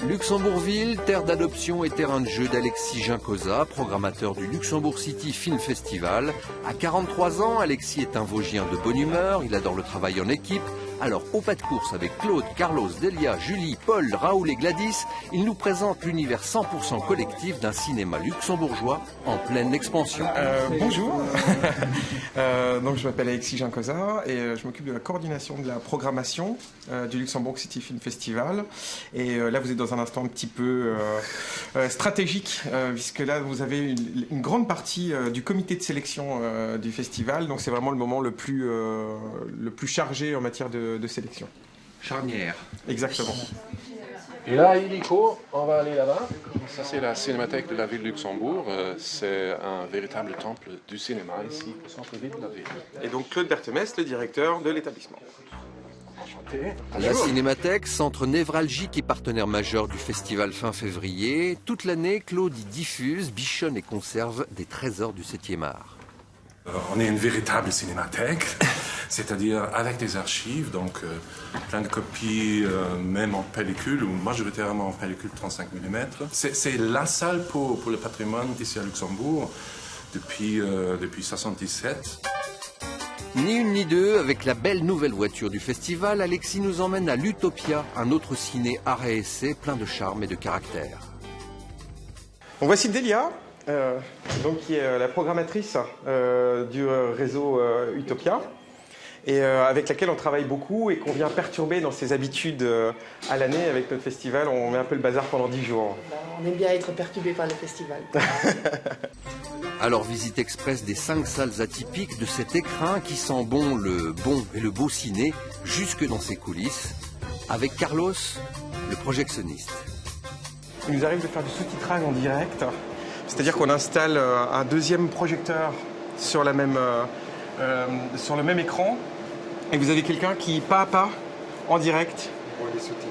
Luxembourgville, terre d'adoption et terrain de jeu d'Alexis Gincosa, programmateur du Luxembourg City Film Festival. À 43 ans, Alexis est un Vosgien de bonne humeur, il adore le travail en équipe. Alors, au pas de course avec Claude, Carlos, Delia, Julie, Paul, Raoul et Gladys, il nous présente l'univers 100% collectif d'un cinéma luxembourgeois en pleine expansion. Bonjour, donc je m'appelle Alexis Gincosa et je m'occupe de la coordination de la programmation du Luxembourg City Film Festival. Et là, vous êtes dans un instant un petit peu stratégique, puisque là, vous avez une grande partie du comité de sélection du festival. Donc c'est vraiment le moment le plus chargé en matière de sélection. Charnière. Exactement. Et là, illico, on va aller là-bas. Ça, c'est la cinémathèque de la ville de Luxembourg. C'est un véritable temple du cinéma ici, au centre-ville de la ville. Et donc Claude Berthemès, le directeur de l'établissement. Enchanté. La Cinémathèque, centre névralgique et partenaire majeur du festival fin février. Toute l'année, Claude y diffuse, bichonne et conserve des trésors du 7e art. On est une véritable cinémathèque, c'est-à-dire avec des archives, donc plein de copies, même en pellicule, ou majoritairement en pellicule 35 mm. C'est la salle pour le patrimoine ici à Luxembourg depuis 1977. Ni une ni deux, avec la belle nouvelle voiture du festival, Alexis nous emmène à l'Utopia, un autre ciné art et essai plein de charme et de caractère. Donc voici Delia, donc qui est la programmatrice du réseau Utopia, et avec laquelle on travaille beaucoup et qu'on vient perturber dans ses habitudes à l'année avec notre festival. On met un peu le bazar pendant 10 jours. On aime bien être perturbé par le festival. Alors visite express des 5 salles atypiques de cet écrin qui sent bon et le beau ciné, jusque dans ses coulisses, avec Carlos, le projectionniste. Il nous arrive de faire du sous-titrage en direct, c'est-à-dire qu'on installe un deuxième projecteur sur le même écran, et vous avez quelqu'un qui, pas à pas, en direct,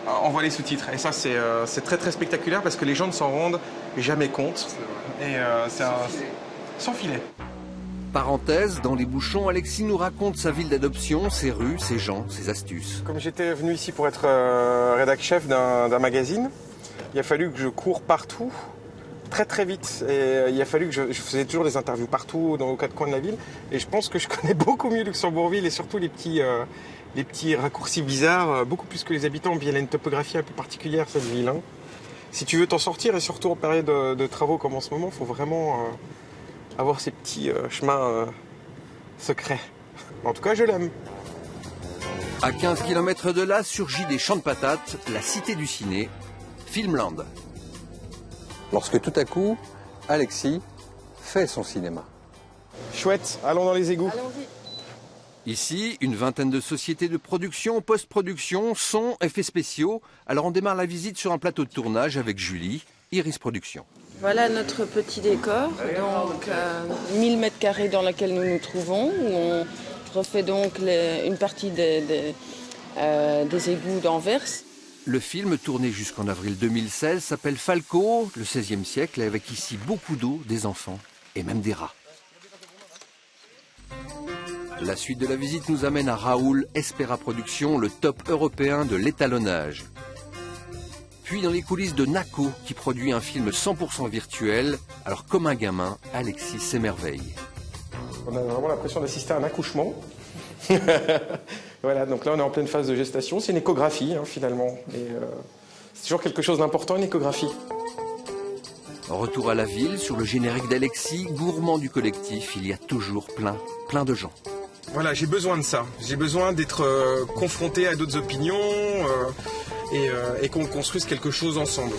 envoie les sous-titres. Et ça, c'est très très spectaculaire parce que les gens ne s'en rendent jamais compte. Et c'est sans filet. Parenthèse, dans les bouchons, Alexis nous raconte sa ville d'adoption, ses rues, ses gens, ses astuces. Comme j'étais venu ici pour être rédac chef d'un magazine, il a fallu que je cours partout, très très vite. Et il a fallu que je faisais toujours des interviews partout, aux 4 coins de la ville. Et je pense que je connais beaucoup mieux Luxembourgville et surtout les petits raccourcis bizarres, beaucoup plus que les habitants. Puis elle a une topographie un peu particulière, cette ville. Hein. Si tu veux t'en sortir, et surtout en période de travaux comme en ce moment, il faut vraiment avoir ces petits chemins secrets. En tout cas, je l'aime. À 15 km de là surgit des champs de patates, la cité du ciné, Filmland. Lorsque tout à coup, Alexis fait son cinéma. Chouette, allons dans les égouts. Allons-y. Ici, une vingtaine de sociétés de production, post-production, son, effets spéciaux. Alors on démarre la visite sur un plateau de tournage avec Julie, Iris Productions. Voilà notre petit décor, donc 1000 m² dans lequel nous nous trouvons, où on refait donc une partie des égouts d'Anvers. Le film, tourné jusqu'en avril 2016, s'appelle Falco, le XVIe siècle, avec ici beaucoup d'eau, des enfants et même des rats. La suite de la visite nous amène à Raoul, Espera Productions, le top européen de l'étalonnage. Puis dans les coulisses de Naco, qui produit un film 100% virtuel. Alors comme un gamin, Alexis s'émerveille. On a vraiment l'impression d'assister à un accouchement. Voilà, donc là on est en pleine phase de gestation. C'est une échographie finalement. Et c'est toujours quelque chose d'important, une échographie. Retour à la ville, sur le générique d'Alexis, gourmand du collectif, il y a toujours plein de gens. Voilà, j'ai besoin de ça. J'ai besoin d'être confronté à d'autres opinions et qu'on construise quelque chose ensemble.